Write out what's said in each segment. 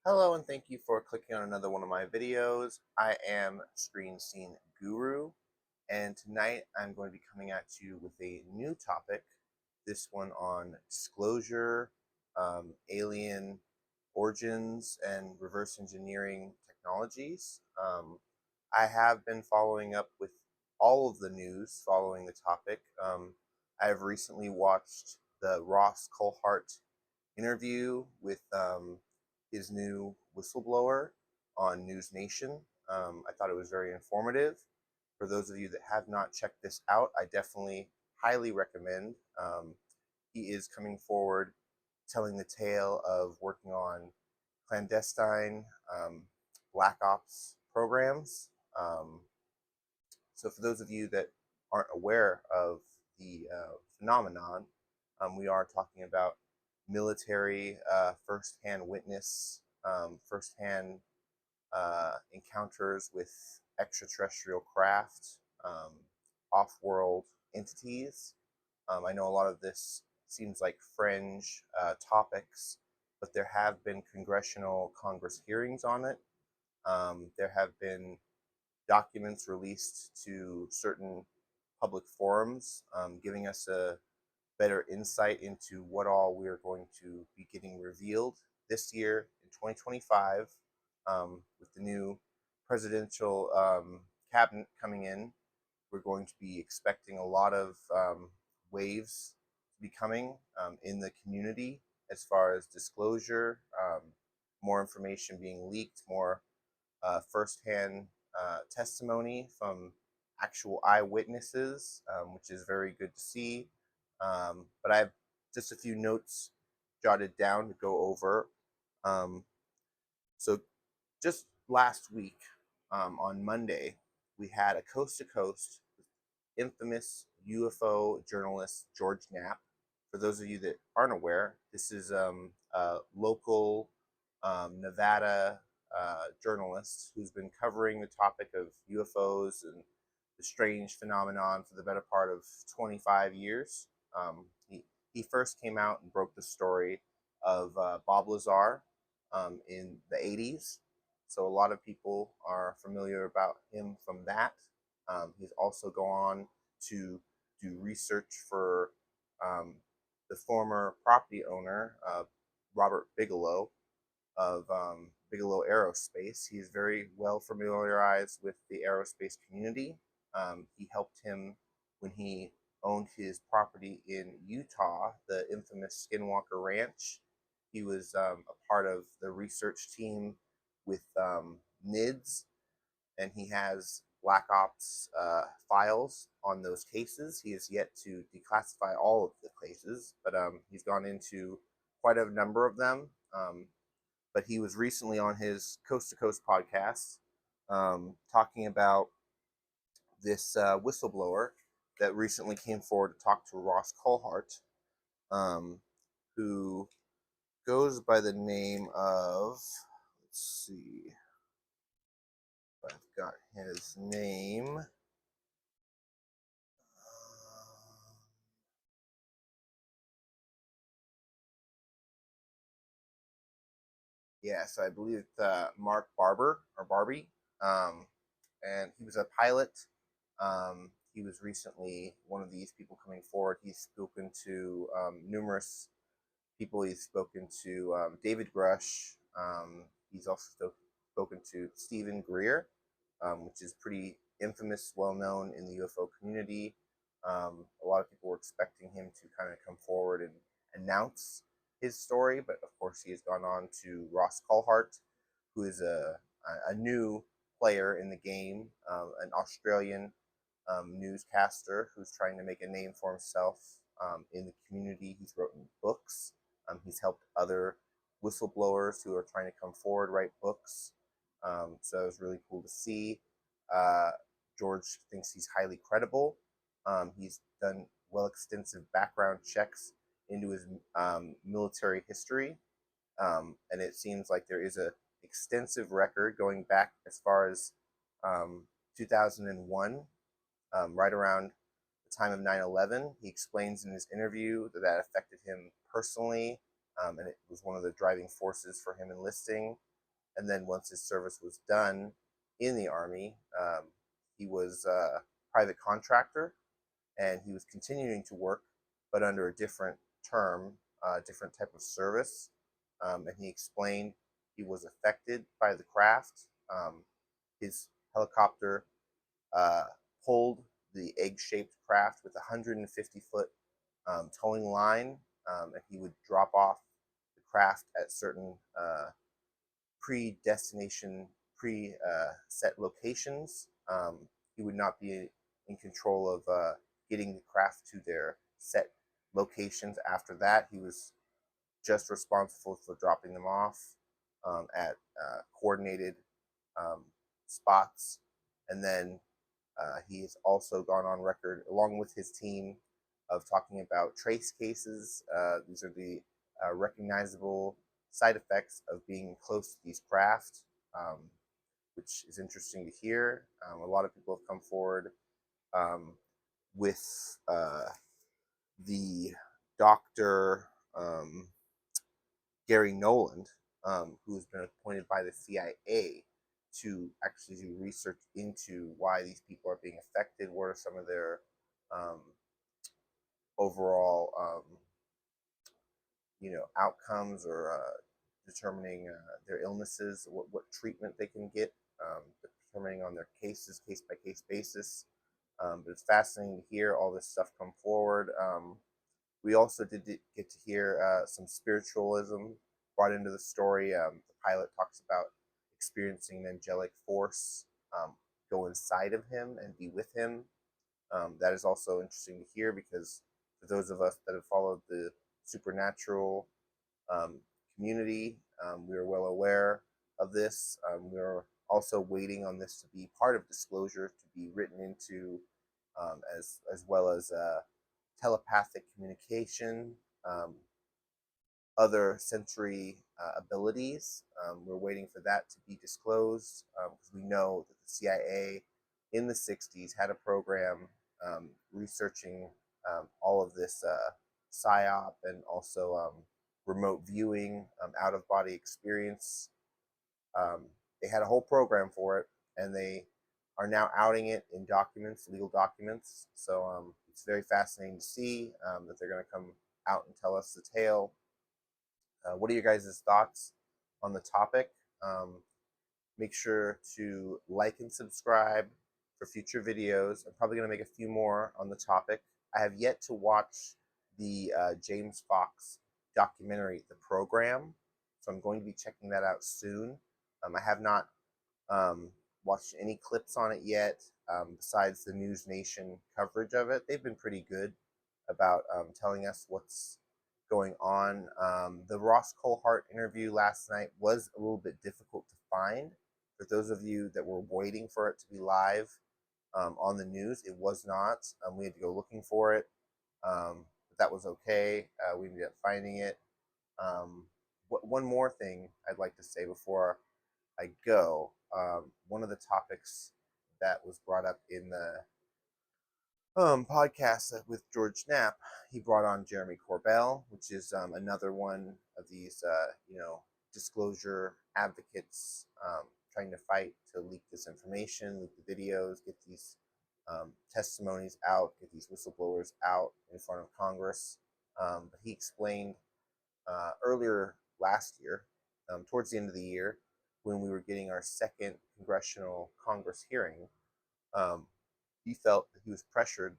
Hello and thank you for clicking on another one of my videos. I am Screen Scene Guru, and tonight I'm going to be coming at you with a new topic, this one on disclosure, alien origins, and reverse engineering technologies. I have been following up with all of the news following the topic. I have recently watched the Ross Coulthart interview with his new Whistleblower on News Nation. I thought it was very informative. For those of you that have not checked this out, I definitely highly recommend. He is coming forward telling the tale of working on clandestine black ops programs. Um, so, for those of you that aren't aware of the phenomenon, we are talking about military firsthand witness, firsthand encounters with extraterrestrial craft, off world entities. I know a lot of this seems like fringe topics, but there have been congressional Congress hearings on it. There have been documents released to certain public forums, giving us a better insight into what all we are going to be getting revealed this year in 2025, with the new presidential cabinet coming in. We're going to be expecting a lot of waves to be coming in the community as far as disclosure, more information being leaked, more firsthand testimony from actual eyewitnesses, which is very good to see. But I have just a few notes jotted down to go over. Um, so, just last week, on Monday, we had a coast to coast infamous UFO journalist George Knapp. For those of you that aren't aware, this is a local Nevada journalist who's been covering the topic of UFOs and the strange phenomenon for the better part of 25 years. He first came out and broke the story of Bob Lazar in the 80s. So a lot of people are familiar about him from that. He's also gone on to do research for um, the former property owner, Robert Bigelow, of Bigelow Aerospace. He is very well familiarized with the aerospace community. He helped him when he owned his property in Utah, the infamous Skinwalker Ranch. He was a part of the research team with NIDS, and he has Black Ops files on those cases. He has yet to declassify all of the cases, but he's gone into quite a number of them. But he was recently on his Coast to Coast podcast talking about this whistleblower that recently came forward to talk to Ross Coulthart, um, who goes by the name of, let's see if I've got his name. Yes, I believe it's Mark Barber or Barbie, and he was a pilot. He was recently one of these people coming forward. He's spoken to numerous people. He's spoken to David Grush. He's also spoken to Stephen Greer, which is pretty infamous, well known in the UFO community. A lot of people were expecting him to kind of come forward and announce his story, but of course he has gone on to Ross Coulthart, who is a new player in the game, an Australian newscaster who's trying to make a name for himself in the community. He's written books. He's helped other whistleblowers who are trying to come forward write books. So it was really cool to see. Uh, George thinks he's highly credible. He's done well extensive background checks into his military history, and it seems like there is a extensive record going back as far as 2001, right around the time of 9/11. He explains in his interview that affected him personally, and it was one of the driving forces for him enlisting. And then once his service was done in the Army, he was a private contractor, and he was continuing to work, but under a different term, different type of service. And he explained he was affected by the craft. His helicopter uh, pulled the egg-shaped craft with a 150-foot towing line, and he would drop off the craft at certain pre-destination, pre-set locations. He would not be in control of getting the craft to their set locations after that. He was just responsible for dropping them off at coordinated um, spots. And then he has also gone on record, along with his team, of talking about trace cases. These are the recognizable side effects of being close to these craft, um, which is interesting to hear. A lot of people have come forward um, with the doctor Gary Noland, who's been appointed by the CIA to actually do research into why these people are being affected. What are some of their um, overall, outcomes, or determining their illnesses, what treatment they can get, determining on their cases, case by case basis. But it's fascinating to hear all this stuff come forward. We also did get to hear some spiritualism brought into the story. The pilot talks about experiencing an angelic force go inside of him and be with him. That is also interesting to hear, because for those of us that have followed the supernatural um, community, we are well aware of this. We're also waiting on this to be part of disclosure, to be written into, as well as telepathic communication, um, other sensory abilities. We're waiting for that to be disclosed, because we know that the CIA in the 60s had a program researching all of this PSYOP, and also remote viewing, out of body experience. Um, they had a whole program for it, and they are now outing it in documents, legal documents. So it's very fascinating to see that they're going to come out and tell us the tale. What are your guys' thoughts on the topic? Um, Make sure to like and subscribe for future videos. I'm probably going to make a few more on the topic. I have yet to watch the James Fox documentary, The Program, so I'm going to be checking that out soon. I have not um, watched any clips on it yet, besides the News Nation coverage of it. They've been pretty good about telling us what's going on. The Ross Coulthart interview last night was a little bit difficult to find. For those of you that were waiting for it to be live on the news, it was not. We had to go looking for it, but that was okay. We ended up finding it. Um, One more thing I'd like to say before I go. One of the topics that was brought up in the podcast with George Knapp, he brought on Jeremy Corbell, which is another one of these, disclosure advocates, trying to fight to leak this information, leak the videos, get these testimonies out, get these whistleblowers out in front of Congress. But he explained earlier last year, towards the end of the year, when we were getting our second congressional Congress hearing, um, he felt that he was pressured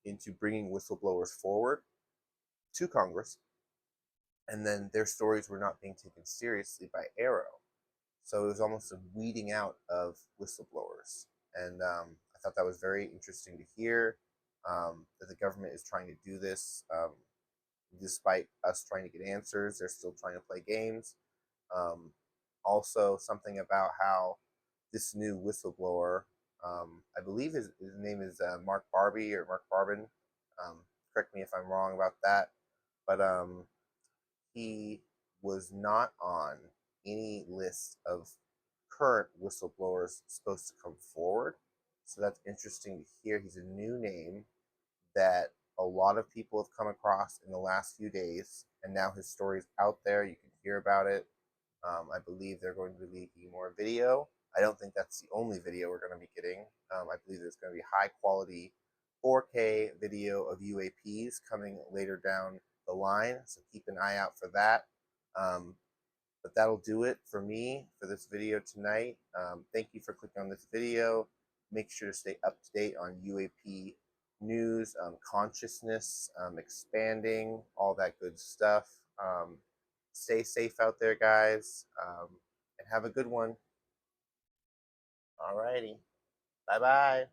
into bringing whistleblowers forward to Congress, and then their stories were not being taken seriously by Arrow. So it was almost a weeding out of whistleblowers. And I thought that was very interesting to hear, that the government is trying to do this. Despite us trying to get answers, they're still trying to play games. Um, Also, something about how this new whistleblower, I believe his name is Mark Barbie, or Mark Barbin. Um, Correct me if I'm wrong about that. But he was not on any list of current whistleblowers supposed to come forward. So that's interesting to hear. He's a new name that a lot of people have come across in the last few days, and now his story's out there. You can hear about it. I believe they're going to be leaking more video. I don't think that's the only video we're going to be getting. I believe there's going to be high quality 4K video of UAPs coming later down the line, so keep an eye out for that. But that'll do it for me for this video tonight. Thank you for clicking on this video. Make sure to stay up to date on UAP news, consciousness, expanding, all that good stuff. Stay safe out there, guys, and have a good one. Alrighty. Bye bye.